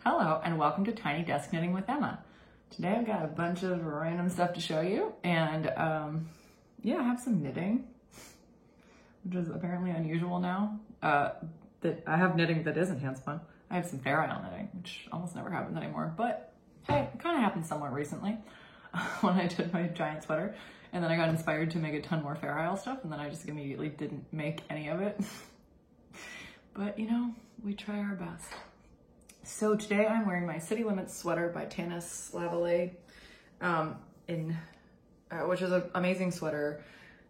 Hello and welcome to Tiny Desk Knitting with Emma. Today I've got a bunch of random stuff to show you and yeah, I have some knitting, which is apparently unusual now. That I have knitting that isn't hand spun. I have some Fair Isle knitting, which almost never happens anymore, but hey, it kind of happened somewhat recently when I did my giant sweater, and then I got inspired to make a ton more Fair Isle stuff, and then I just immediately didn't make any of it. But you know, we try our best. So today I'm wearing my City Limits sweater by Tanis Lavallee, which is an amazing sweater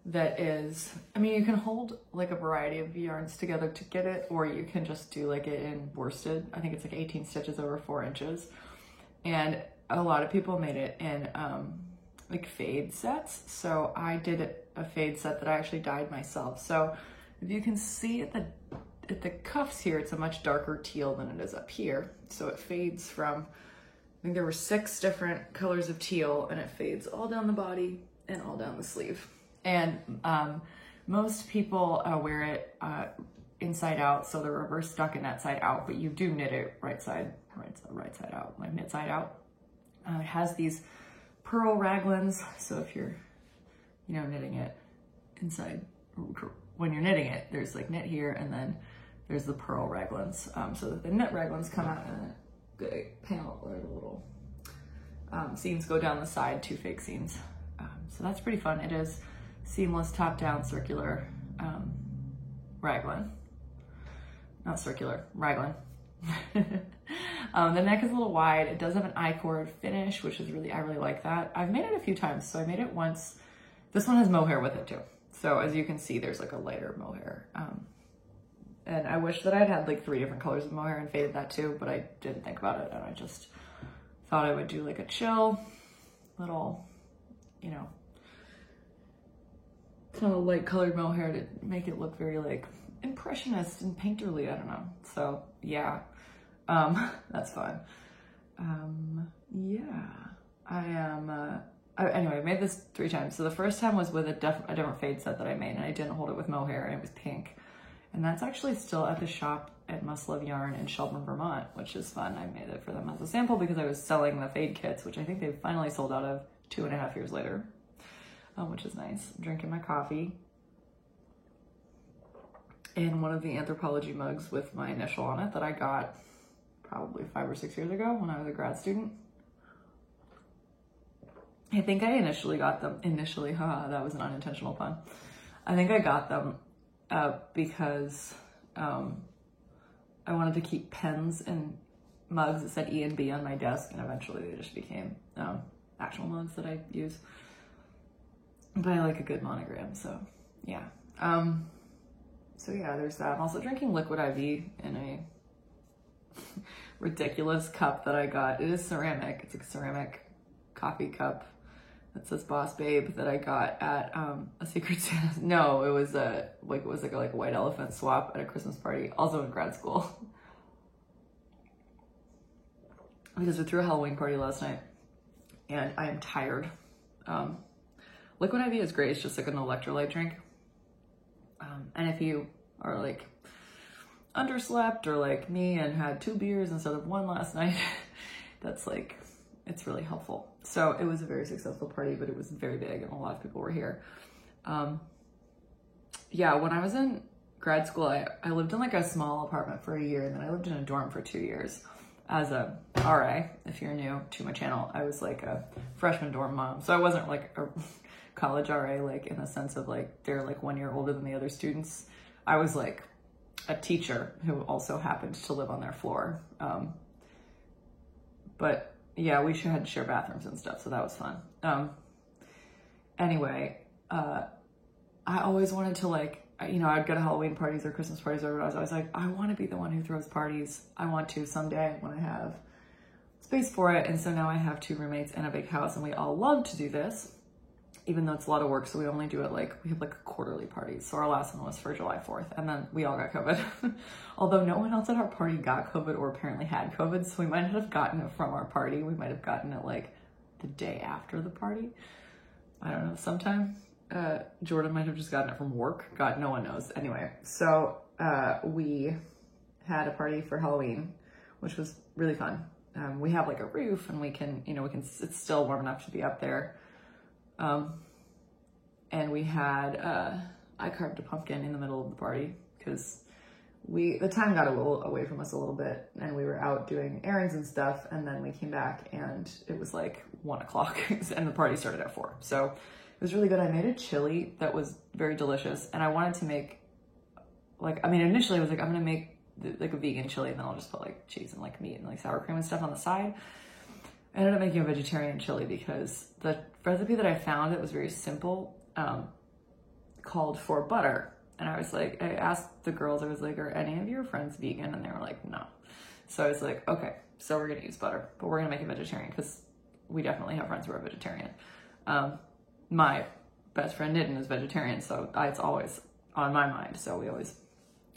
that is, I mean, you can hold like a variety of yarns together to get it, or you can just do like it in worsted. I think it's like 18 stitches over 4 inches. And a lot of people made it in like fade sets. So I did a fade set that I actually dyed myself. So if you can see at the cuffs here, it's a much darker teal than it is up here. So it fades from, I think there were 6 different colors of teal, and it fades all down the body and all down the sleeve. And most people wear it inside out, so the reverse stockinette side out, but you do knit it right side out, like knit side out. It has these pearl raglans, so if you're, you know, knitting it inside, when you're knitting it, there's like knit here, and then there's the pearl raglans, so that the knit raglans come out and the panel or the little seams go down the side, 2 fake seams. So that's pretty fun. It is seamless top-down circular raglan. Not circular, raglan. The neck is a little wide. It does have an I-cord finish, which is I really like that. I've made it a few times. So I made it once. This one has mohair with it too. So as you can see, there's like a lighter mohair. And I wish that I'd had like 3 different colors of mohair and faded that too, but I didn't think about it, and I just thought I would do like a chill little, you know, kind of light colored mohair to make it look very like impressionist and painterly, I don't know. So yeah, that's fun. Yeah, anyway, I made this 3 times. So the first time was with a different fade set that I made, and I didn't hold it with mohair, and it was pink. And that's actually still at the shop at Must Love Yarn in Shelburne, Vermont, which is fun. I made it for them as a sample because I was selling the fade kits, which I think they've finally sold out of 2.5 years later, which is nice. I'm drinking my coffee in one of the Anthropologie mugs with my initial on it that I got probably 5 or 6 years ago when I was a grad student. I think I initially got them, that was an unintentional pun. I think I got them because I wanted to keep pens and mugs that said E and B on my desk, and eventually they just became actual mugs that I use. But I like a good monogram, so yeah. So yeah, there's that. I'm also drinking Liquid IV in a ridiculous cup that I got. It is ceramic. It's a ceramic coffee cup that says Boss Babe that I got at a Secret Santa. No, it was a white elephant swap at a Christmas party, also in grad school. Because we threw a Halloween party last night, and I am tired. Liquid IV is great. It's just like an electrolyte drink. And if you are like underslept or like me and had 2 beers instead of 1 last night, that's like, it's really helpful. So it was a very successful party, but it was very big and a lot of people were here. Yeah, when I was in grad school, I lived in like a small apartment for a year, and then I lived in a dorm for 2 years as a RA. If you're new to my channel, I was like a freshman dorm mom. So I wasn't like a college RA, like in the sense of like they're like 1 year older than the other students. I was like a teacher who also happened to live on their floor. But yeah, we had to share bathrooms and stuff, so that was fun. Anyway, I always wanted to like, you know, I'd go to Halloween parties or Christmas parties or whatever. I was like, I want to be the one who throws parties. I want to someday when I have space for it. And so now I have 2 roommates and a big house, and we all love to do this, even though it's a lot of work. So we only do it like, we have like quarterly parties. So our last one was for July 4th, and then we all got COVID. Although no one else at our party got COVID or apparently had COVID. So we might have gotten it from our party. We might have gotten it like the day after the party. I don't know, sometime. Jordan might have just gotten it from work. God, no one knows. Anyway, so we had a party for Halloween which was really fun. We have like a roof and we can, it's still warm enough to be up there. And we had, I carved a pumpkin in the middle of the party because the time got away from us a little bit, and we were out doing errands and stuff. And then we came back and it was like 1 o'clock and the party started at 4. So it was really good. I made a chili that was very delicious, and I wanted to make initially I was like, I'm going to make like a vegan chili, and then I'll just put like cheese and like meat and like sour cream and stuff on the side. I ended up making a vegetarian chili because the recipe that I found, it was very simple, called for butter. And I was like, I asked the girls, I was like, are any of your friends vegan? And they were like, no. So I was like, okay, so we're going to use butter, but we're going to make it vegetarian because we definitely have friends who are vegetarian. My best friend Nitin is vegetarian, so it's always on my mind. So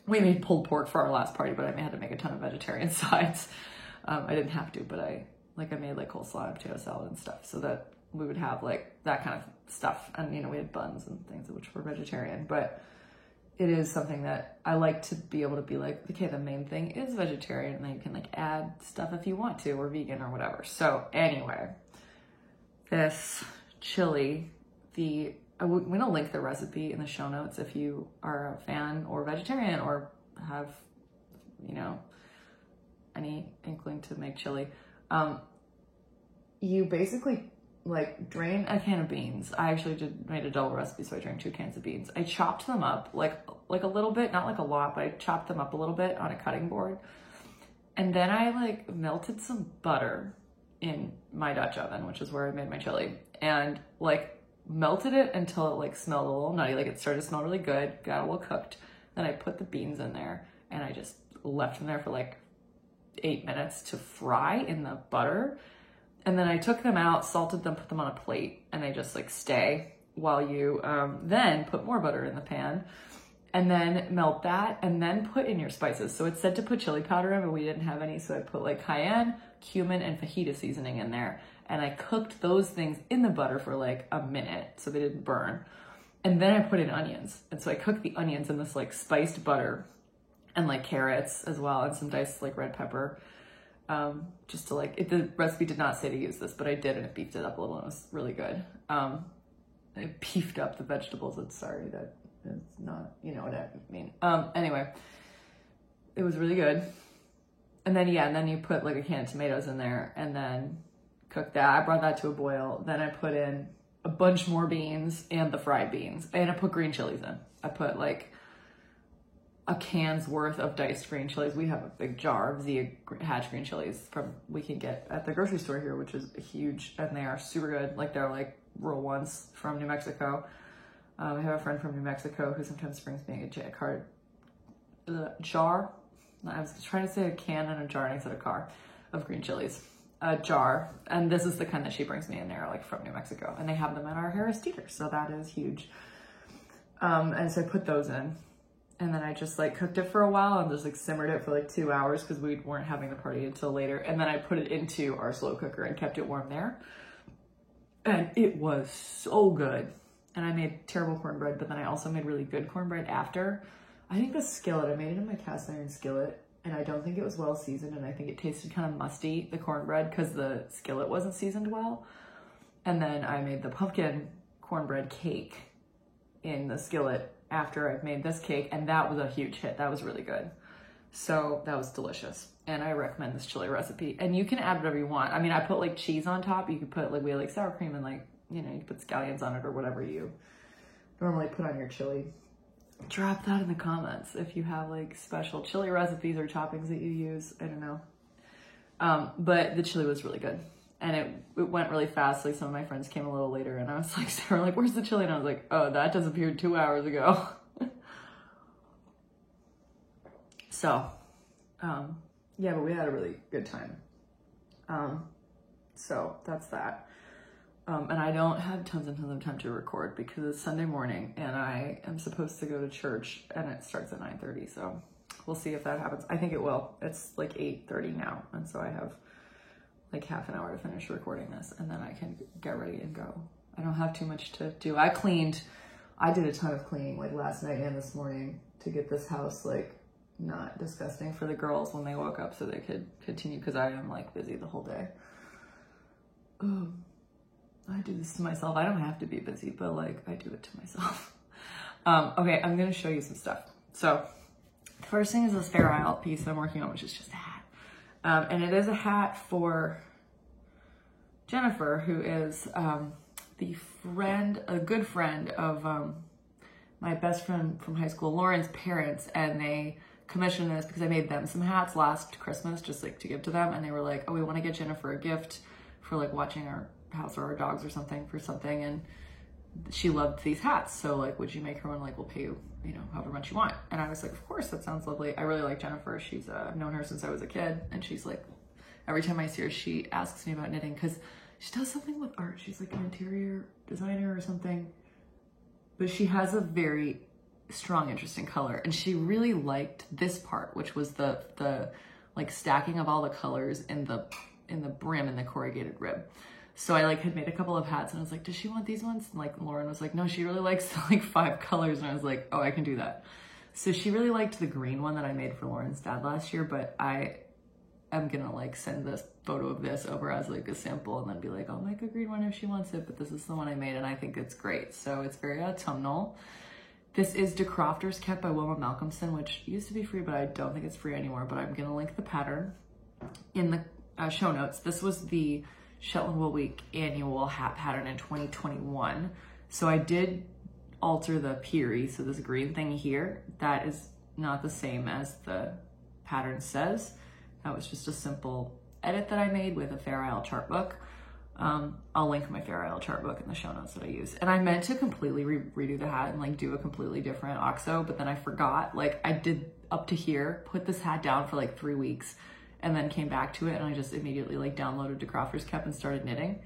we made pulled pork for our last party, but I had to make a ton of vegetarian sides. I didn't have to, but I made like coleslaw and potato salad and stuff so that we would have like that kind of stuff. And, we had buns and things which were vegetarian, but it is something that I like to be able to be like, okay, the main thing is vegetarian, and then you can like add stuff if you want to, or vegan or whatever. So anyway, this chili, I'm going to link the recipe in the show notes if you are a fan or vegetarian or have, any inkling to make chili. You basically like drain a can of beans. I actually made a double recipe, so I drank 2 cans of beans. I chopped them up like a little bit, not like a lot, but I chopped them up a little bit on a cutting board. And then I like melted some butter in my Dutch oven, which is where I made my chili, and like melted it until it like smelled a little nutty, like it started to smell really good, got a little cooked. Then I put the beans in there and I just left them there for like 8 minutes to fry in the butter. And then I took them out, salted them, put them on a plate, and they just like stay while you then put more butter in the pan, and then melt that, and then put in your spices. So it said to put chili powder in, but we didn't have any, so I put like cayenne, cumin, and fajita seasoning in there. And I cooked those things in the butter for like a minute so they didn't burn. And then I put in onions. And so I cooked the onions in this like spiced butter, and like carrots as well, and some diced like red pepper. Just to like, the recipe did not say to use this, but I did, and it beefed it up a little, and it was really good. It beefed up the vegetables. I'm sorry, that is not, you know what I mean. Anyway, it was really good. And then, and then you put like a can of tomatoes in there and then cook that. I brought that to a boil. Then I put in a bunch more beans and the fried beans, and I put green chilies in. I put like a can's worth of diced green chilies. We have a big jar of Zia Hatch green chilies we can get at the grocery store here, which is huge, and they are super good. Like they're like real ones from New Mexico. I have a friend from New Mexico who sometimes brings me a jar. I was trying to say a can and a jar, and I said a car of green chilies. A jar, and this is the kind that she brings me in there, like from New Mexico, and they have them at our Harris Teeter, so that is huge. And so I put those in, and then I just like cooked it for a while and just like simmered it for like 2 hours because we weren't having the party until later. And then I put it into our slow cooker and kept it warm there, and it was so good. And I made terrible cornbread, but then I also made really good cornbread after. I think the skillet, I made it in my cast iron skillet, and I don't think it was well seasoned, and I think it tasted kind of musty, the cornbread, because the skillet wasn't seasoned well. And then I made the pumpkin cornbread cake in the skillet after I've made this cake, and that was a huge hit. That was really good. So that was delicious, and I recommend this chili recipe. And you can add whatever you want. I mean, I put like cheese on top. You could put like, we had like sour cream and like, you know, you put scallions on it or whatever you normally put on your chili. Drop that in the comments if you have like special chili recipes or toppings that you use. I don't know. But the chili was really good, and it went really fast. Like some of my friends came a little later, and I was like, they were like, where's the chili? And I was like, oh, that disappeared 2 hours ago. So, yeah, but we had a really good time. So that's that. And I don't have tons and tons of time to record because it's Sunday morning and I am supposed to go to church and it starts at 9:30. So we'll see if that happens. I think it will. It's like 8:30 now. And so I have like half an hour to finish recording this, and then I can get ready and go. I don't have too much to do. I did a ton of cleaning like last night and this morning to get this house like not disgusting for the girls when they woke up so they could continue, because I am like busy the whole day. I do this to myself. I don't have to be busy, but like I do it to myself. Okay, I'm gonna show you some stuff. So the first thing is this Fair Isle piece that I'm working on, which is just a hat. And it is a hat for Jennifer, who is a good friend of my best friend from high school, Lauren's parents, and they commissioned this because I made them some hats last Christmas, just like to give to them, and they were like, oh, we want to get Jennifer a gift for like watching our house or our dogs or something for something, and she loved these hats, so like, would you make her one? Like, we'll pay you, you know, however much you want. And I was like, of course, that sounds lovely. I really like Jennifer. She's I've known her since I was a kid, and she's like, every time I see her, she asks me about knitting because she does something with art. She's like an interior designer or something, but she has a very strong interest in color, and she really liked this part, which was the like stacking of all the colors in the brim in the corrugated rib. So I like had made a couple of hats, and I was like, does she want these ones? And like Lauren was like, no, she really likes the like 5 colors. And I was like, oh, I can do that. So she really liked the green one that I made for Lauren's dad last year, but I am gonna like send this photo of this over as like a sample and then be like, I'll make a green one if she wants it, but this is the one I made and I think it's great. So it's very autumnal. This is De Crofters Kept by Wilma Malcolmson, which used to be free, but I don't think it's free anymore, but I'm gonna link the pattern in the show notes. This was the Shetland Wool Week annual hat pattern in 2021. So I did alter the Peary, so this green thing here, that is not the same as the pattern says. That was just a simple edit that I made with a Fair Isle chart book. I'll link my Fair Isle chart book in the show notes that I use. And I meant to completely redo the hat and like do a completely different OXO, but then I forgot. Like I did up to here, put this hat down for like 3 weeks, and then came back to it, and I just immediately like downloaded De Crofters Kept and started knitting.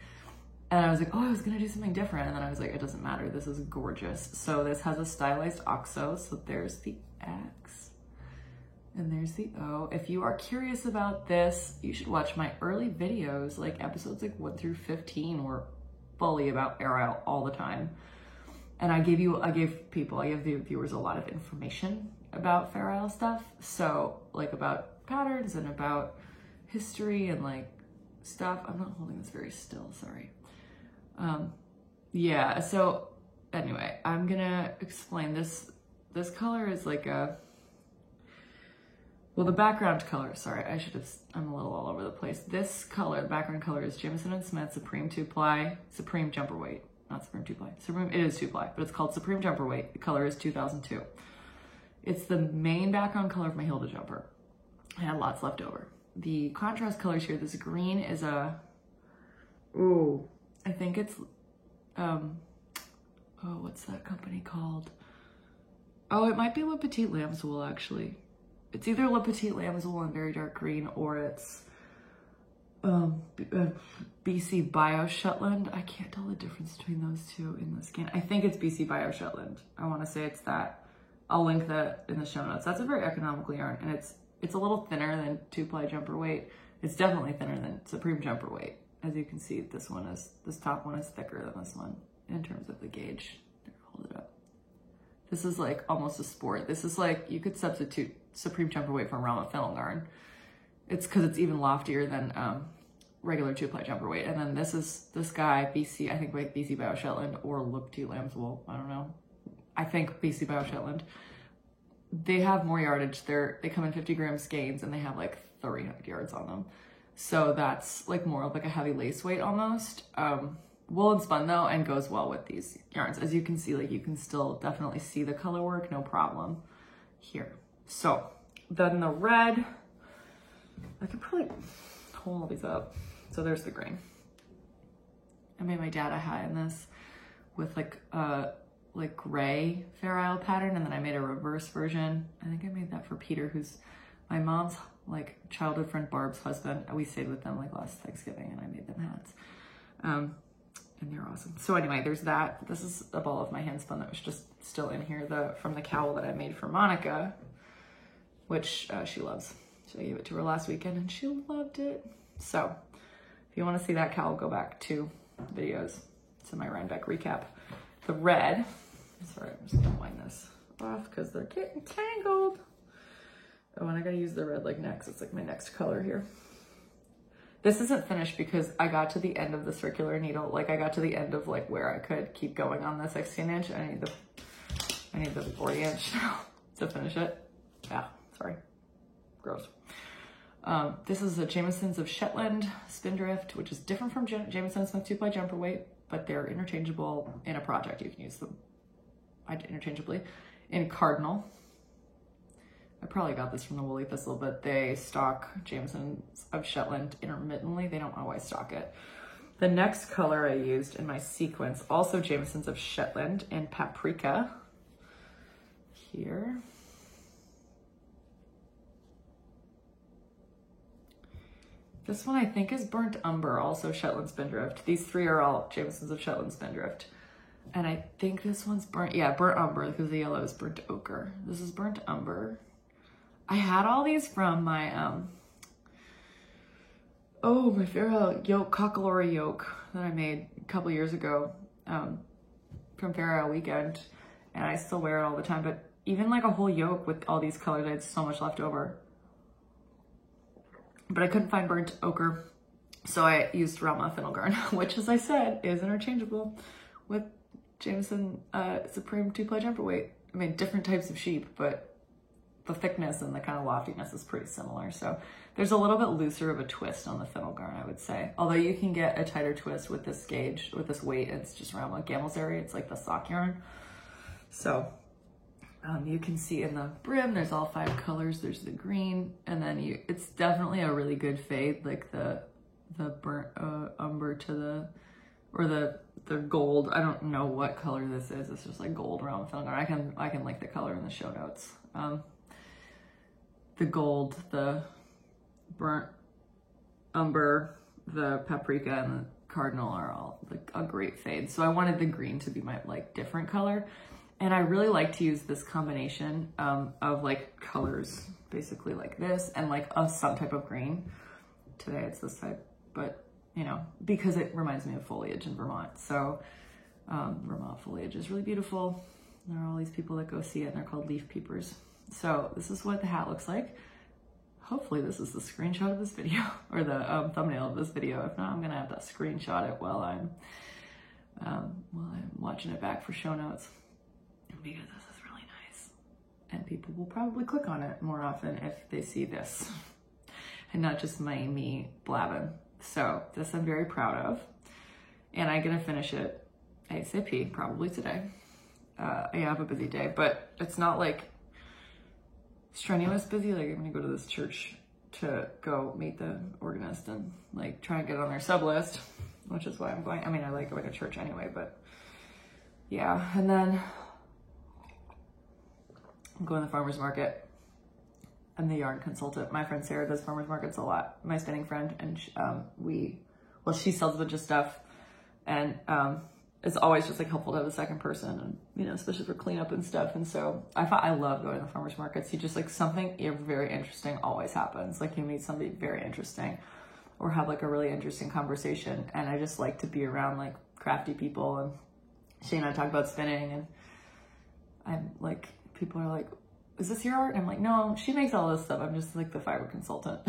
And I was like, oh, I was gonna do something different. And then I was like, it doesn't matter, this is gorgeous. So this has a stylized OXO. So there's the X and there's the O. If you are curious about this, you should watch my early videos, like episodes like 1 through 15 were fully about Fair Isle all the time. And I gave the viewers a lot of information about Fair Isle stuff. So like about patterns and about history and like stuff. I'm not holding this very still, sorry. Yeah, so anyway, I'm gonna explain this. This color is like well, the background color, sorry, I'm a little all over the place. This color, the background color is Jamieson & Smith Supreme 2-ply, Supreme Jumper Weight, not Supreme 2-ply, it is 2-ply, but it's called Supreme Jumper Weight. The color is 2002. It's the main background color of my Hilda jumper. I had lots left over. The contrast colors here, this green is I think it's, what's that company called? Oh, it might be Le Petit Lambswool, actually. It's either Le Petit Lambswool in very dark green, or it's BC Bio Shetland. I can't tell the difference between those two in the scan. I think it's BC Bio Shetland. I want to say it's that. I'll link that in the show notes. That's a very economical yarn, and it's a little thinner than 2-ply jumper weight. It's definitely thinner than Supreme Jumper Weight. As you can see, this top one is thicker than this one in terms of the gauge. Here, hold it up. This is like almost a sport. This is like, you could substitute Supreme Jumper Weight for Rama Fennel yarn. It's because it's even loftier than regular 2-ply jumper weight. And then this guy, BC, I think like BC Bio Shetland or Le Petit Lambswool, I don't know. I think BC Bio Shetland. They have more yardage. They come in 50 gram skeins and they have like 300 yards on them. So that's like more of like a heavy lace weight almost. Wool and spun though, and goes well with these yarns. As you can see, like you can still definitely see the color work, no problem here. So then the red, I could probably hold all these up. So there's the green. I made my dad a hat in this with like gray Fair Isle pattern, and then I made a reverse version. I think I made that for Peter, who's my mom's like childhood friend Barb's husband. We stayed with them like last Thanksgiving, and I made them hats. And they're awesome. So anyway, there's that. This is a ball of my hand spun that was just still in here, from the cowl that I made for Monica, which she loves. So I gave it to her last weekend and she loved it. So if you want to see that cowl, go back 2 videos to my Rhinebeck recap. The red, sorry, I'm just gonna wind this off because they're getting tangled. Oh, and I gotta use the red like next. It's like my next color here. This isn't finished because I got to the end of the circular needle. Like I got to the end of like where I could keep going on the 16 inch. I need the 40 inch to finish it. Yeah, sorry, gross. This is a Jamieson's of Shetland Spindrift, which is different from Jamieson Smith 2-ply jumper weight, but they're interchangeable in a project. You can use them interchangeably. In Cardinal, I probably got this from the Woolly Thistle, but they stock Jamieson's of Shetland intermittently. They don't always stock it. The next color I used in my sequence, also Jamieson's of Shetland in Paprika. Here. This one I think is Burnt Umber, also Shetland Spindrift. These three are all Jamieson's of Shetland Spindrift. And I think this one's Burnt Umber because the yellow is Burnt Ochre. This is Burnt Umber. I had all these from my, my Farrow yoke, Cockalory yoke that I made a couple years ago from Farrow Weekend. And I still wear it all the time. But even like a whole yoke with all these colors, I had so much left over. But I couldn't find Burnt Ochre. So I used Rama Fennel Garn, which as I said, is interchangeable with Jamieson Supreme 2-ply jumper weight. I mean, different types of sheep, but the thickness and the kind of loftiness is pretty similar. So there's a little bit looser of a twist on the Fennel Garn, I would say. Although you can get a tighter twist with this gauge, with this weight. It's just Rama Gammelzeri. It's like the sock yarn. So you can see in the brim, there's all 5 colors. There's the green, and then it's definitely a really good fade, like the burnt umber to the gold. I don't know what color this is. It's just like gold Rama Fennel Garn. I can link the color in the show notes. The gold, the burnt umber, the paprika, and the cardinal are all like a great fade. So I wanted the green to be my like different color. And I really like to use this combination of like colors, basically like this, and like some type of green. Today it's this type, but you know, because it reminds me of foliage in Vermont. So Vermont foliage is really beautiful. There are all these people that go see it, and they're called leaf peepers. So this is what the hat looks like. Hopefully this is the screenshot of this video, or the thumbnail of this video. If not, I'm gonna have to screenshot it while I'm watching it back for show notes, because this is really nice. And people will probably click on it more often if they see this, and not just me blabbing. So this I'm very proud of, and I'm gonna finish it ASAP, probably today. I have a busy day, but it's not like strenuous busy. Like I'm gonna go to this church to go meet the organist and like try and get on their sub list, which is why I'm going. I mean, I like going to church anyway, but yeah. And then I'm going to the farmer's market. I'm the yarn consultant. My friend Sarah does farmer's markets a lot. My spinning friend, and she sells a bunch of stuff, and it's always just like helpful to have a second person, and you know, especially for cleanup and stuff. And so I love going to the farmer's markets. You just like something very interesting always happens. Like you meet somebody very interesting, or have like a really interesting conversation. And I just like to be around like crafty people. And she and I talk about spinning, and I'm like, people are like, is this your art? And I'm like, no, she makes all this stuff. I'm just like the fiber consultant.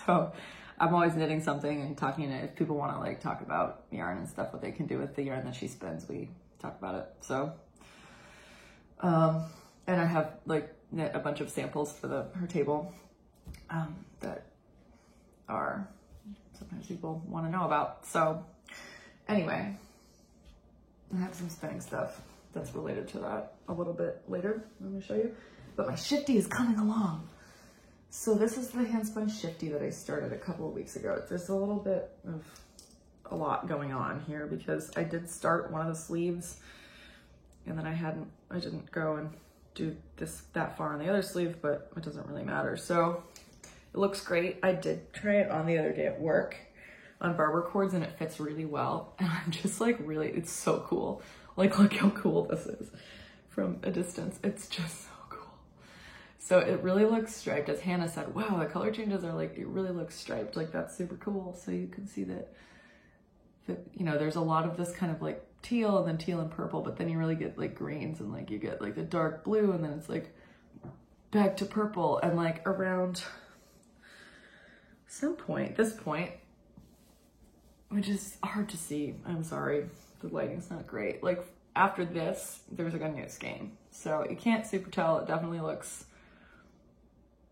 So I'm always knitting something and talking to, if people want to like talk about yarn and stuff, what they can do with the yarn that she spins, we talk about it. So, and I have like knit a bunch of samples for her table, that are sometimes people want to know about. So anyway, I have some spinning stuff that's related to that a little bit later. Let me show you, but my shifty is coming along. So this is the handspun shifty that I started a couple of weeks ago. There's a little bit of a lot going on here because I did start one of the sleeves, and then I didn't go and do that far on the other sleeve, but it doesn't really matter. So it looks great. I did try it on the other day at work on barber cords, and it fits really well. And I'm just like, really, it's so cool. Like, look how cool this is from a distance. It's just so cool. So it really looks striped. As Hannah said, wow, the color changes are like, it really looks striped. Like, that's super cool. So you can see that, you know, there's a lot of this kind of like teal, and then teal and purple, but then you really get like greens, and like you get like the dark blue, and then it's like back to purple, and like around this point, which is hard to see. I'm sorry, the lighting's not great. Like after this, there's like a new skein. So you can't super tell. It definitely looks,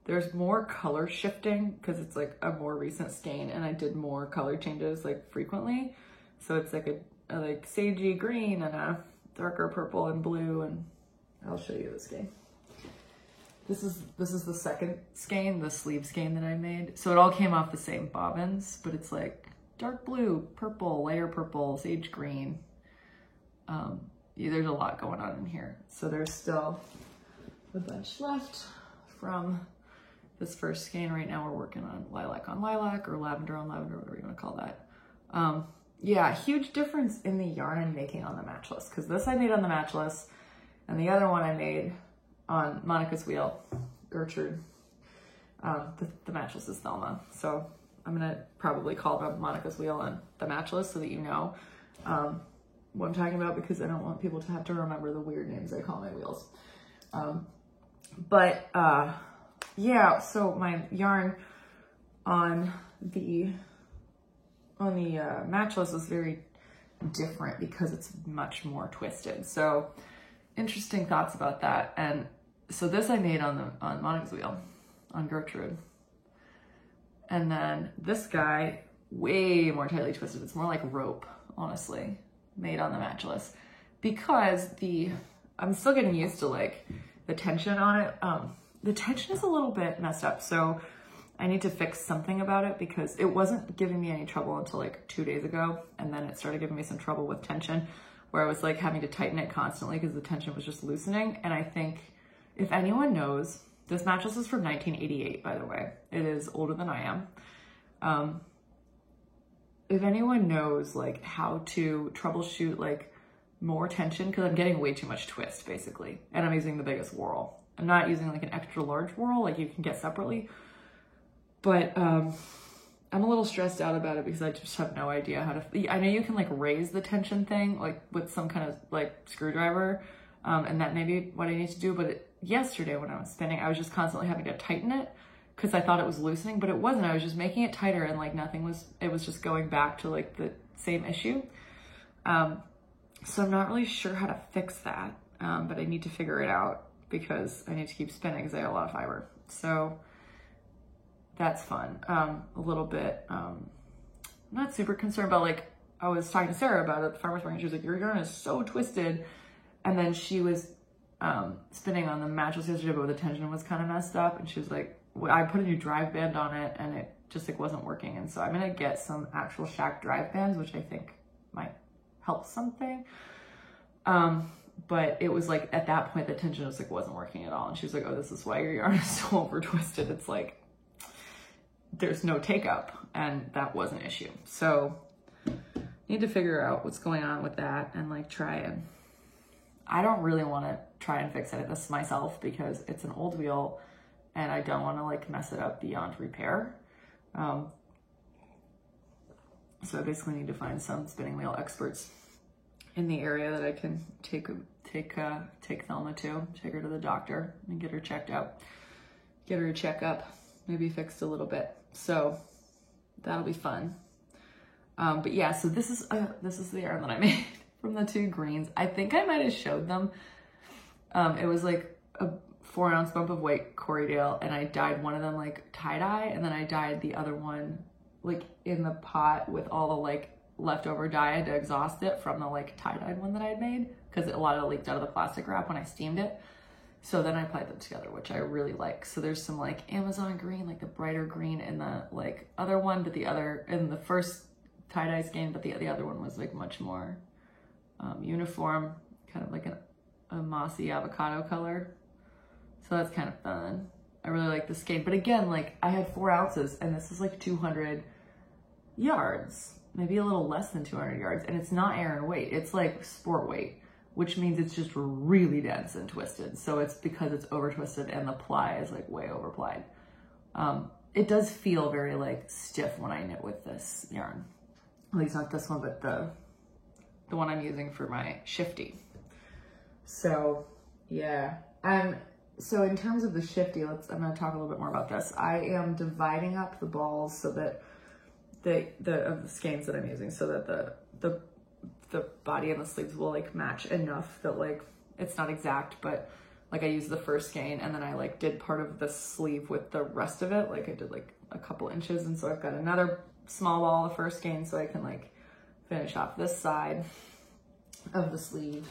there's more color shifting because it's like a more recent skein, and I did more color changes like frequently. So it's like a like sagey green and a darker purple and blue, and I'll show you the skein. This is the second skein, the sleeve skein that I made. So it all came off the same bobbins, but it's like dark blue, purple, lighter purple, sage green. Yeah, there's a lot going on in here. So there's still a bunch left from this first skein. Right now we're working on lilac or lavender on lavender, whatever you want to call that. Yeah, huge difference in the yarn I'm making on the matchless, because this I made on the matchless, and the other one I made on Monica's wheel, Gertrude. The matchless is Thelma. So I'm gonna probably call them Monica's wheel and the matchless so that you know what I'm talking about, because I don't want people to have to remember the weird names I call my wheels. Yeah, so my yarn on the matchless is very different because it's much more twisted. So interesting thoughts about that. And so this I made on Monica's wheel, on Gertrude. And then this guy, way more tightly twisted. It's more like rope, honestly, made on the matchless, because I'm still getting used to like the tension on it. The tension is a little bit messed up. So I need to fix something about it, because it wasn't giving me any trouble until like 2 days ago. And then it started giving me some trouble with tension, where I was like having to tighten it constantly because the tension was just loosening. And I think if anyone knows, this matchless is from 1988, by the way. It is older than I am. If anyone knows like how to troubleshoot like more tension, because I'm getting way too much twist basically, and I'm using the biggest whorl. I'm not using like an extra large whorl like you can get separately, but I'm a little stressed out about it because I just have no idea how to, I know you can like raise the tension thing like with some kind of like screwdriver, and that may be what I need to do. But yesterday when I was spinning, I was just constantly having to tighten it because I thought it was loosening, but it wasn't. I was just making it tighter, and like it was just going back to like the same issue. So I'm not really sure how to fix that, but I need to figure it out because I need to keep spinning because I have a lot of fiber. So that's fun. A little bit, I'm not super concerned about, like, I was talking to Sarah about it at the farmer's market. She was like, your yarn is so twisted. And then she was spinning on the mattress yesterday, but the tension was kind of messed up. And she was like, I put a new drive band on it and it just like wasn't working. And so I'm gonna get some actual Shack drive bands, which I think might help something. But it was like, at that point, the tension was like, wasn't working at all. And she was like, oh, this is why your yarn is so over twisted. It's like, there's no take up, and that was an issue. So need to figure out what's going on with that and like try and, I don't really want to try and fix it this myself because it's an old wheel and I don't want to like mess it up beyond repair. So I basically need to find some spinning wheel experts in the area that I can take Thelma to, take her to the doctor and get her checked out, get her a checkup, maybe fixed a little bit. So that'll be fun. But yeah, so this is the yarn that I made from the two greens. I think I might have showed them. It was like a 4-ounce bump of white Corriedale, and I dyed one of them like tie-dye, and then I dyed the other one like in the pot with all the like leftover dye. I had to exhaust it from the like tie-dyed one that I had made because a lot of it leaked out of the plastic wrap when I steamed it. So then I applied them together, which I really like. So there's some like Amazon green, like the brighter green in the like other one, but the other, in the first tie-dye skein, but the other one was like much more uniform, kind of like a mossy avocado color. So that's kind of fun. I really like the skein. But again, like I had 4 ounces and this is like 200 yards, maybe a little less than 200 yards. And it's not Aran weight, it's like sport weight, which means it's just really dense and twisted. So it's because it's over twisted and the ply is like way over plied. It does feel very like stiff when I knit with this yarn. At least not this one, but the one I'm using for my shifty. So yeah, So in terms of the shifty, I'm gonna talk a little bit more about this. I am dividing up the balls so that of the skeins that I'm using, so that the body and the sleeves will like match enough that like it's not exact, but like I used the first skein and then I like did part of the sleeve with the rest of it. Like I did like a couple inches, and so I've got another small ball of first skein so I can like finish off this side of the sleeve.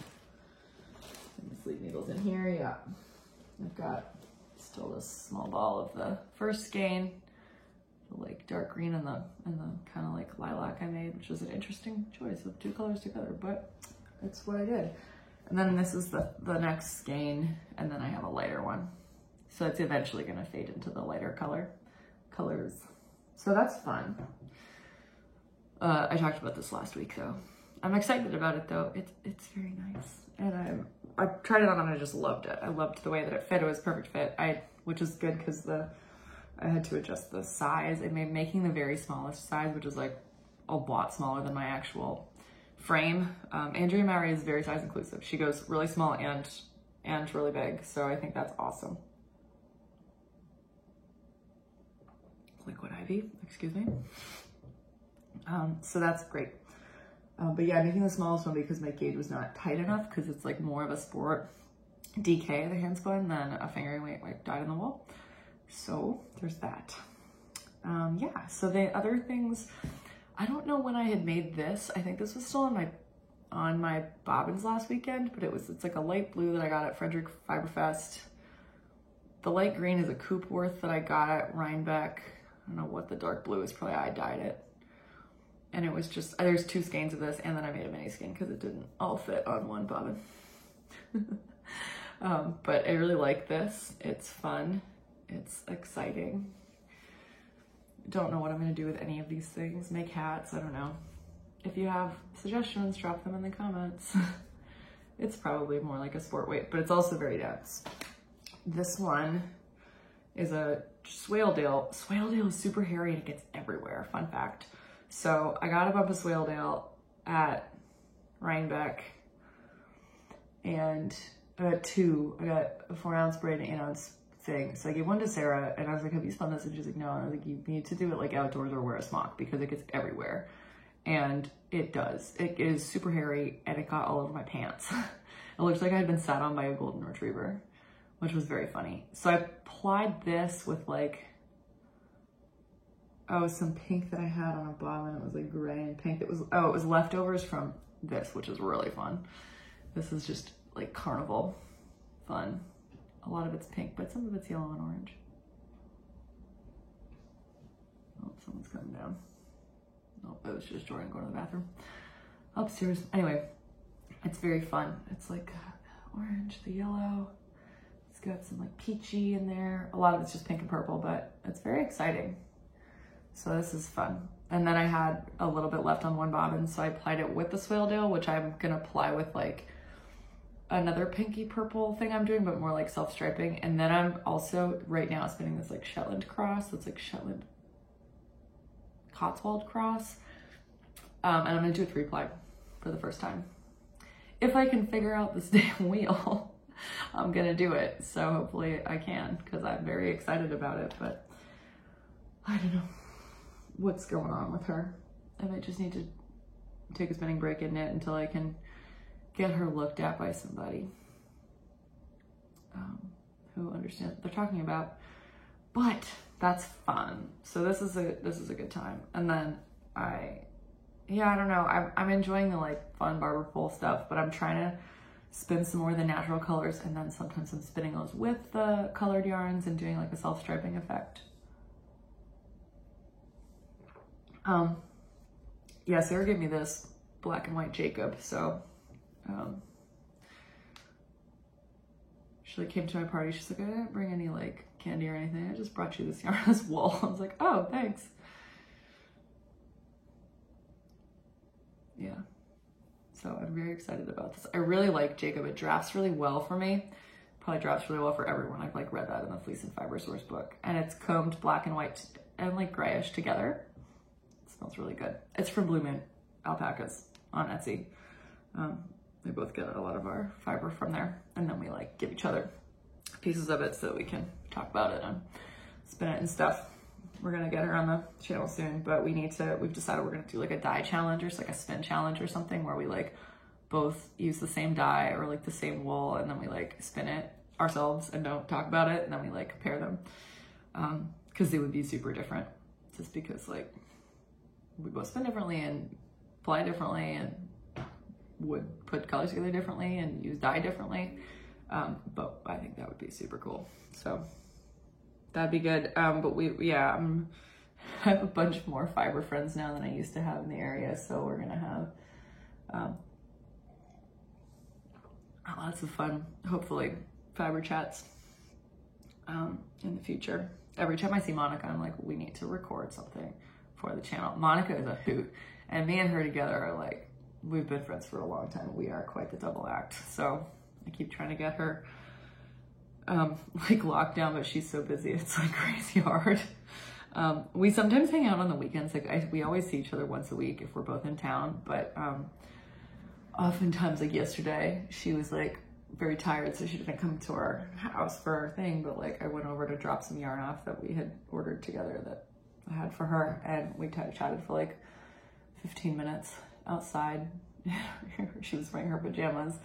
And the sleeve needles in here, yeah. I've got still this small ball of the first skein, the like dark green and the kind of like lilac I made, which was an interesting choice of two colors together, but it's what I did. And then this is the next skein, and then I have a lighter one. So it's eventually gonna fade into the lighter colors. So that's fun. I talked about this last week though. I'm excited about it though. It's very nice. And I tried it on and I just loved it. I loved the way that it fit. It was a perfect fit. Which is good because I had to adjust the size. It made making the very smallest size, which is like a lot smaller than my actual frame. Andrea Mowry is very size inclusive. She goes really small and really big. So I think that's awesome. Liquid Ivy, excuse me. So that's great. But yeah, I'm making the smallest one because my gauge was not tight enough, because it's like more of a sport DK, the hand spun, than a fingering weight like dyed in the wool. So there's that. Yeah, so the other things, I don't know when I had made this. I think this was still on my bobbins last weekend, but it's like a light blue that I got at Frederick Fiberfest. The light green is a Coopworth that I got at Rhinebeck. I don't know what the dark blue is, probably I dyed it. And it was just, there's two skeins of this, and then I made a mini skein because it didn't all fit on one bobbin. But I really like this. It's fun. It's exciting. Don't know what I'm gonna do with any of these things. Make hats, I don't know. If you have suggestions, drop them in the comments. It's probably more like a sport weight, but it's also very dense. This one is a Swaledale. Swaledale is super hairy and it gets everywhere, fun fact. So I got a bump of Swaledale at Rhinebeck, and I got two. I got a 4-ounce braid and an 8-ounce thing. So I gave one to Sarah, and I was like, have you spun this? And she's like, no. And I was like, you need to do it like outdoors or wear a smock because it gets everywhere. And it does. It is super hairy, and it got all over my pants. It looks like I had been sat on by a golden retriever, which was very funny. So I applied this with like, some pink that I had on a bobbin. It was like gray and pink. It was leftovers from this, which is really fun. This is just like carnival fun. A lot of it's pink, but some of it's yellow and orange. Oh, someone's coming down. Oh, it was just Jordan going to the bathroom. Upstairs. Anyway, it's very fun. It's like the orange, the yellow. It's got some like peachy in there. A lot of it's just pink and purple, but it's very exciting. So this is fun. And then I had a little bit left on one bobbin, so I applied it with the Swaledale, which I'm gonna apply with like another pinky purple thing I'm doing, but more like self-striping. And then I'm also right now spinning this like Shetland cross. That's like Shetland Cotswold cross. And I'm gonna do a 3-ply for the first time. If I can figure out this damn wheel, I'm gonna do it. So hopefully I can, because I'm very excited about it, but I don't know what's going on with her. I might just need to take a spinning break and knit until I can get her looked at by somebody who understands what they're talking about. But that's fun. So this is a good time. And then I don't know. I'm enjoying the like fun barber pole stuff, but I'm trying to spin some more of the natural colors, and then sometimes I'm spinning those with the colored yarns and doing like a self-striping effect. Yeah, Sarah gave me this black and white Jacob, so she like came to my party. She's like, I didn't bring any like candy or anything. I just brought you this yarn, this wool. I was like, oh, thanks. Yeah, so I'm very excited about this. I really like Jacob. It drafts really well for me. Probably drafts really well for everyone. I've like read that in the Fleece and Fiber Source book, and it's combed black and white and like grayish together. Smells really good. It's from Blue Moon Alpacas on Etsy. We both get a lot of our fiber from there, and then we like give each other pieces of it so that we can talk about it and spin it and stuff. We're gonna get her on the channel soon, but we've decided we're gonna do like a die challenge or like a spin challenge or something where we like both use the same die or like the same wool, and then we like spin it ourselves and don't talk about it, and then we like compare them, because they would be super different, just because like we both spin differently and apply differently and would put colors together differently and use dye differently, but I think that would be super cool. So that'd be good. But I have a bunch more fiber friends now than I used to have in the area, so we're gonna have lots of fun, hopefully, fiber chats in the future. Every time I see Monica, I'm like, we need to record something for the channel. Monica is a hoot, and me and her together are like, we've been friends for a long time. We are quite the double act. So I keep trying to get her like locked down, but she's so busy, it's like crazy hard. We sometimes hang out on the weekends. Like we always see each other once a week if we're both in town, but oftentimes, like yesterday, she was like very tired, so she didn't come to our house for our thing, but like I went over to drop some yarn off that we had ordered together that I had for her, and we chatted for like 15 minutes outside. She was wearing her pajamas,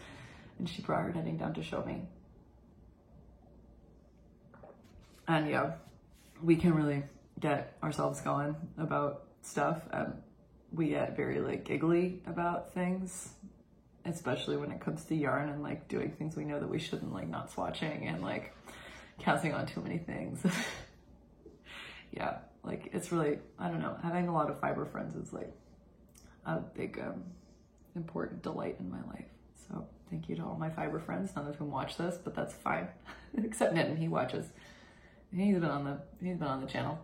and she brought her knitting down to show me. And yeah, we can really get ourselves going about stuff. We get very like giggly about things, especially when it comes to yarn and like doing things we know that we shouldn't, like not swatching and like counting on too many things. Yeah, like it's really, I don't know, having a lot of fiber friends is like a big important delight in my life. So thank you to all my fiber friends, none of whom watch this, but that's fine. Except Nitin, he watches. He's been on the channel.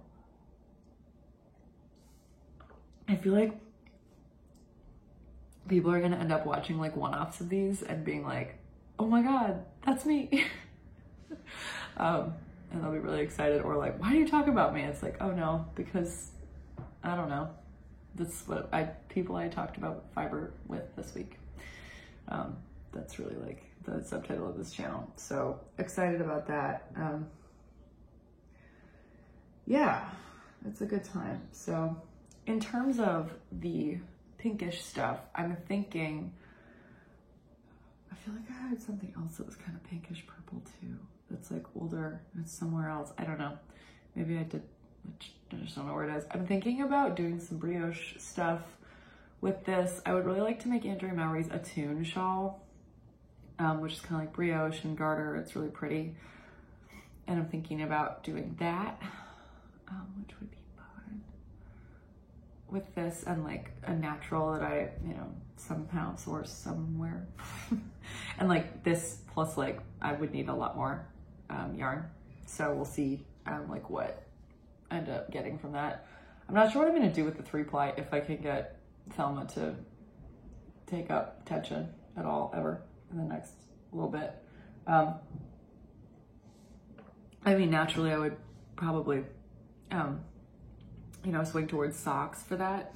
I feel like people are gonna end up watching like one-offs of these and being like, oh my god, that's me. And they'll be really excited, or like, why do you talk about me? It's like, oh no, because I don't know. That's what people I talked about fiber with this week. That's really like the subtitle of this channel. So excited about that. Yeah, it's a good time. So in terms of the pinkish stuff, I'm thinking, I feel like I had something else that was kind of pinkish purple too. That's like older, it's somewhere else. I don't know. Maybe I did, I just don't know where it is. I'm thinking about doing some brioche stuff with this. I would really like to make Andrea Mowry's Attune shawl, which is kind of like brioche and garter. It's really pretty. And I'm thinking about doing that, which would be fun with this, and like a natural that I, somehow source somewhere. And like this plus like I would need a lot more yarn. So we'll see like what I end up getting from that. I'm not sure what I'm gonna do with the 3-ply, if I can get Thelma to take up tension at all ever in the next little bit. I mean, naturally I would probably swing towards socks for that,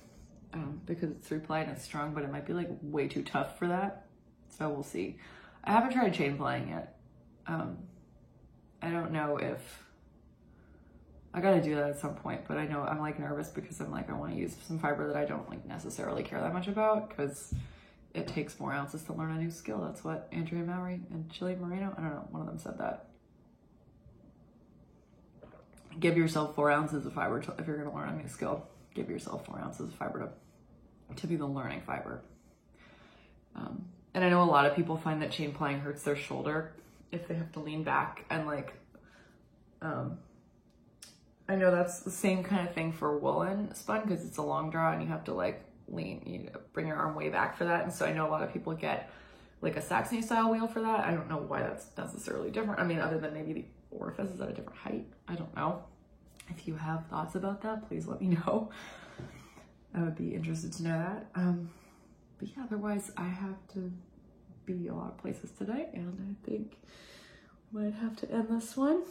because it's 3-ply and it's strong, but it might be like way too tough for that. So we'll see. I haven't tried chain plying yet. I don't know if I gotta do that at some point, but I know I'm like nervous because I'm like, I want to use some fiber that I don't like necessarily care that much about, because it takes more ounces to learn a new skill. That's what Andrea Mowry and Chile Moreno, I don't know, one of them said that. Give yourself 4 ounces of fiber if you're going to learn a new skill. Give yourself 4 ounces of fiber to be the learning fiber. And I know a lot of people find that chain plying hurts their shoulder if they have to lean back, and like, I know that's the same kind of thing for woolen spun, because it's a long draw and you have to like lean, bring your arm way back for that. And so I know a lot of people get like a Saxony style wheel for that. I don't know why that's necessarily different. I mean, other than maybe the orifice is at a different height. I don't know. If you have thoughts about that, please let me know. I would be interested to know that. But yeah, otherwise I have to be a lot of places today, and I think I might have to end this one.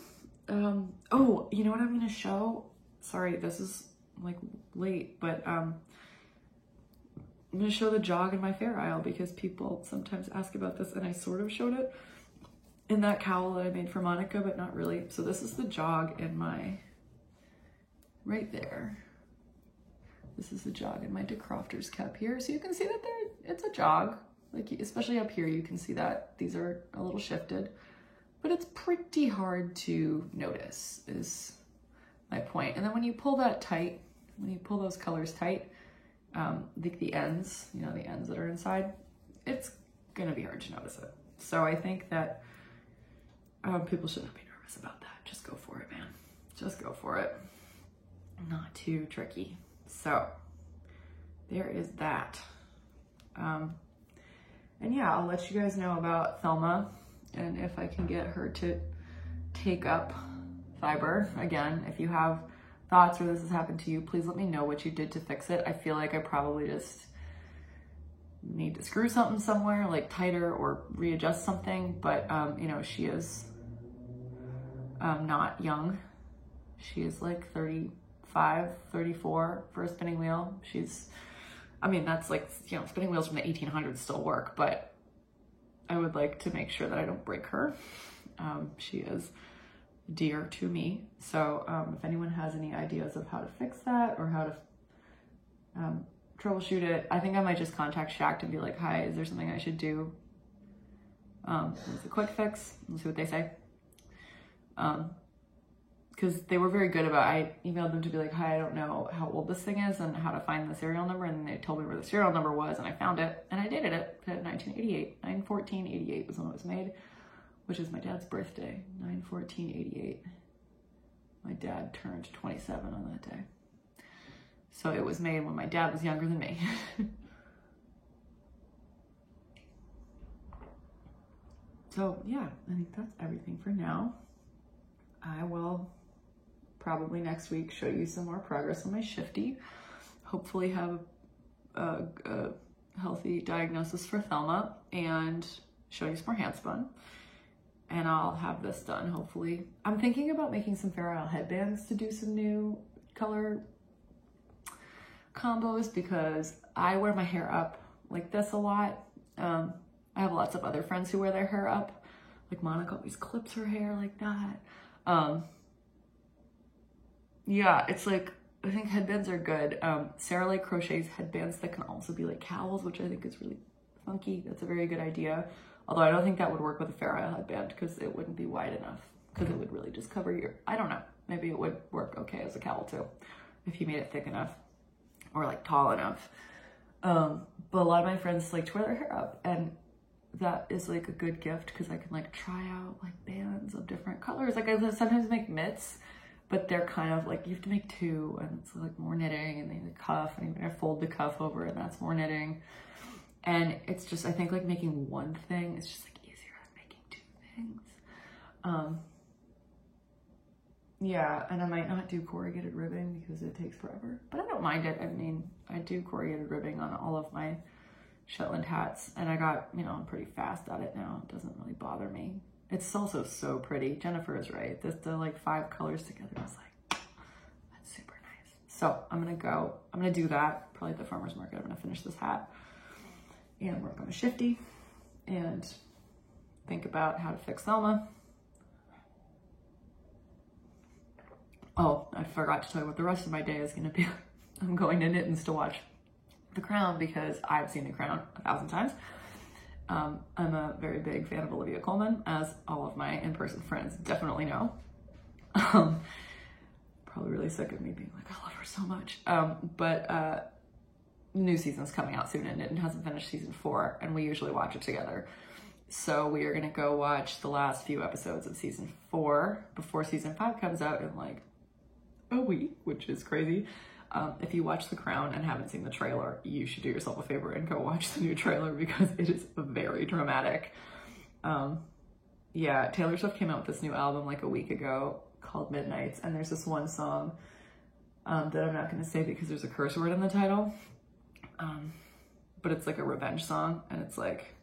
Oh, you know what I'm gonna show? Sorry, this is like late, but I'm gonna show the jog in my fair aisle, because people sometimes ask about this, and I sort of showed it in that cowl that I made for Monica, but not really. So this is the jog in my, right there. This is the jog in my DeCrofters cap here. So you can see that it's a jog. Like, especially up here, you can see that these are a little shifted, but it's pretty hard to notice is my point. And then when you pull that tight, when you pull those colors tight, the ends, you know, the ends that are inside, it's gonna be hard to notice it. So I think that people shouldn't be nervous about that. Just go for it, man. Just go for it. Not too tricky. So there is that. And yeah, I'll let you guys know about Thelma and if I can get her to take up fiber again. If you have thoughts or this has happened to you, please let me know what you did to fix it. I feel like I probably just need to screw something somewhere, like tighter, or readjust something. But you know, she is not young. She is like 35, 34 for a spinning wheel. She's, I mean, that's like, you know, spinning wheels from the 1800s still work, but I would like to make sure that I don't break her. She is dear to me. So if anyone has any ideas of how to fix that or how to troubleshoot it, I think I might just contact Shacked and be like, hi, is there something I should do? It's a quick fix. We'll see what they say. Because they were very good about, I emailed them to be like, hi, I don't know how old this thing is and how to find the serial number. And they told me where the serial number was, and I found it, and I dated it at 1988. 9/14/88 was when it was made, which is my dad's birthday. 9/14/88. My dad turned 27 on that day. So it was made when my dad was younger than me. So yeah, I think that's everything for now. I will probably next week show you some more progress on my Shifty. Hopefully have a healthy diagnosis for Thelma and show you some more handspun. And I'll have this done, hopefully. I'm thinking about making some Fair Isle headbands to do some new color combos because I wear my hair up like this a lot. I have lots of other friends who wear their hair up. Like Monica always clips her hair like that. Yeah, it's like, I think headbands are good. Sarah Lake crochets headbands that can also be like cowls, which I think is really funky. That's a very good idea. Although I don't think that would work with a Fair Isle headband because it wouldn't be wide enough, because it would really just cover your, I don't know. Maybe it would work okay as a cowl too, if you made it thick enough or like tall enough. But a lot of my friends like to wear their hair up, and that is like a good gift because I can like try out like bands of different colors. Like I sometimes make mitts, but they're kind of like, you have to make two, and it's like more knitting, and then the cuff, and I fold the cuff over, and that's more knitting. And it's just, I think like making one thing is just like easier than making two things. Yeah, and I might not do corrugated ribbing because it takes forever, but I don't mind it. I mean, I do corrugated ribbing on all of my Shetland hats, and I got, you know, I'm pretty fast at it now. It doesn't really bother me. It's also so pretty. Jennifer is right. The like 5 colors together is like, that's super nice. So I'm gonna do that probably at the farmer's market. I'm gonna finish this hat and work on a Shifty and think about how to fix Thelma. Oh, I forgot to tell you what the rest of my day is gonna be. I'm going to Knittens to watch The Crown because I've seen The Crown 1,000 times. I'm a very big fan of Olivia Colman, as all of my in-person friends definitely know. Probably really sick of me being like, I love her so much. But new season's coming out soon, and Knitton hasn't finished season 4, and we usually watch it together. So we are gonna go watch the last few episodes of season 4 before season 5 comes out in like a week, which is crazy. If you watch The Crown and haven't seen the trailer, you should do yourself a favor and go watch the new trailer because it is very dramatic. Yeah, Taylor Swift came out with this new album like a week ago called Midnights, and there's this one song that I'm not gonna say because there's a curse word in the title, but it's like a revenge song, and it's like,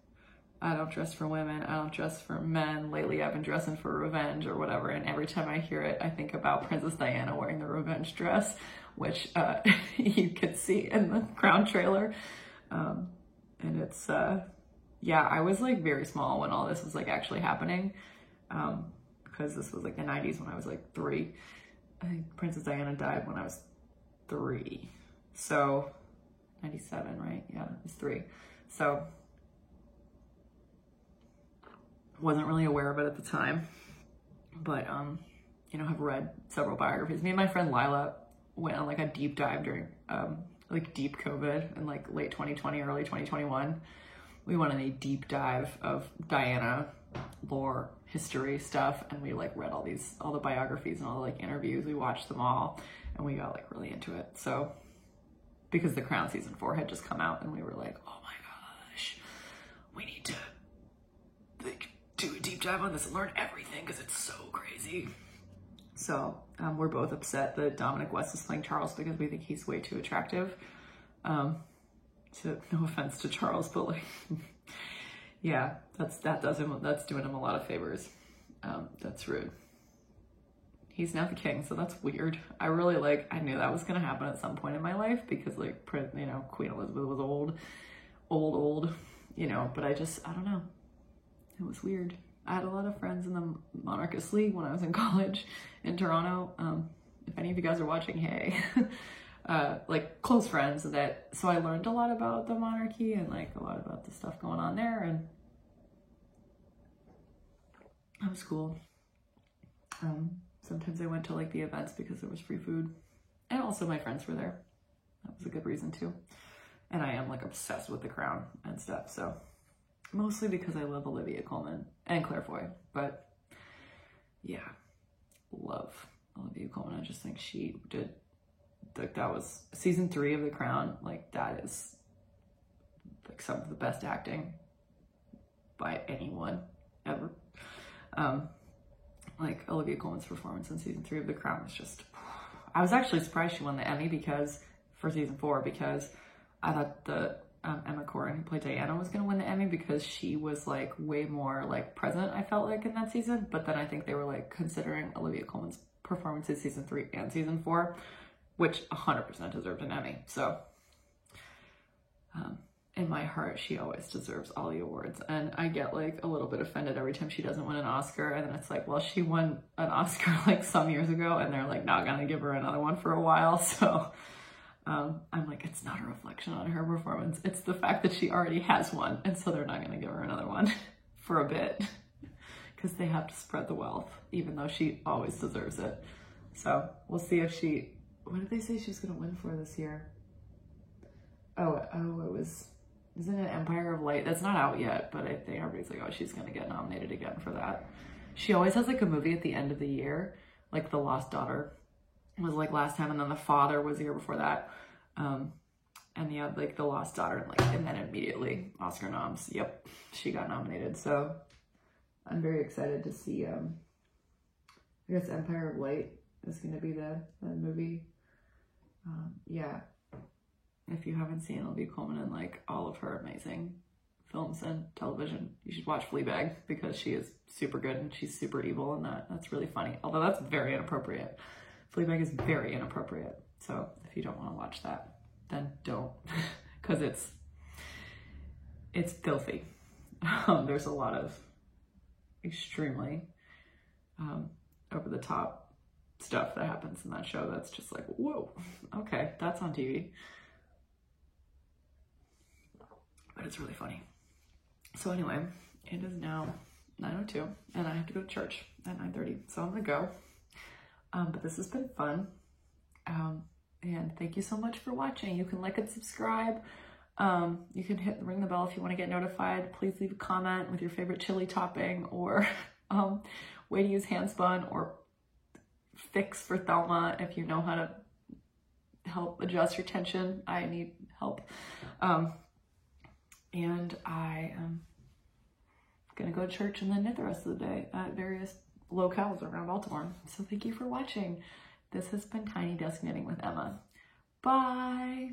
I don't dress for women, I don't dress for men, lately I've been dressing for revenge or whatever, and every time I hear it, I think about Princess Diana wearing the revenge dress, which you could see in the Crown trailer, and it's yeah, I was like very small when all this was like actually happening. Because this was like the 90s when I was like 3. I think Princess Diana died when I was 3. So 97, right? Yeah, it was 3. So wasn't really aware of it at the time, but you know, have read several biographies. Me and my friend Lila went on like a deep dive during like deep COVID in like late 2020, early 2021. We went on a deep dive of Diana lore, history stuff, and we like read all the biographies and all the like interviews. We watched them all, and we got like really into it. So because The Crown season 4 had just come out, and we were like, oh my gosh, we need to like do a deep dive on this and learn everything because it's so crazy. So we're both upset that Dominic West is playing Charles because we think he's way too attractive. No offense to Charles, but like, yeah, that's doing him a lot of favors. That's rude. He's now the king, so that's weird. I really I knew that was gonna happen at some point in my life because like, you know, Queen Elizabeth was old, you know, but I don't know. It was weird. I had a lot of friends in the Monarchist League when I was in college in Toronto. If any of you guys are watching, hey. Like close friends so I learned a lot about the monarchy and like a lot about the stuff going on there, and that was cool. Sometimes I went to like the events because there was free food, and also my friends were there. That was a good reason too. And I am like obsessed with The Crown and stuff, so mostly because I love Olivia Colman and Claire Foy, but yeah, love Olivia Colman. I just think she did, like, that was season 3 of The Crown. Like, that is like some of the best acting by anyone ever. Like Olivia Colman's performance in season 3 of The Crown was just, I was actually surprised she won the Emmy for season 4, because I thought the Emma Corrin, who played Diana, was gonna win the Emmy because she was like way more like present, I felt like, in that season. But then I think they were like considering Olivia Colman's performance in season 3 and season 4, which 100% deserved an Emmy. So in my heart, she always deserves all the awards. And I get like a little bit offended every time she doesn't win an Oscar. And then it's like, well, she won an Oscar like some years ago, and they're like not gonna give her another one for a while. So I'm like, it's not a reflection on her performance. It's the fact that she already has one. And so they're not going to give her another one for a bit because they have to spread the wealth, even though she always deserves it. So we'll see if what did they say she was going to win for this year? Isn't it Empire of Light? That's not out yet, but I think everybody's like, oh, she's going to get nominated again for that. She always has like a movie at the end of the year, like The Lost Daughter was like last time, and then The Father was the year before that, and yeah, like The Lost Daughter, and then immediately Oscar noms. Yep, she got nominated. So I'm very excited to see. I guess Empire of Light is going to be the movie. Yeah, if you haven't seen Olivia Colman and like all of her amazing films and television, you should watch Fleabag, because she is super good and she's super evil, and that's really funny. Although that's very inappropriate. Fleabag is very inappropriate. So if you don't want to watch that, then don't, because it's filthy. There's a lot of extremely over the top stuff that happens in that show that's just like, whoa, okay, that's on TV. But it's really funny. So anyway, it is now 9:02 and I have to go to church at 9:30, so I'm gonna go. But this has been fun. And thank you so much for watching. You can like and subscribe. You can ring the bell if you want to get notified. Please leave a comment with your favorite chili topping, or way to use handspun, or fix for Thelma if you know how to help adjust your tension. I need help. And I am gonna go to church and then knit the rest of the day at various locales around Baltimore. So thank you for watching. This has been Tiny Desk Knitting with Emma. Bye.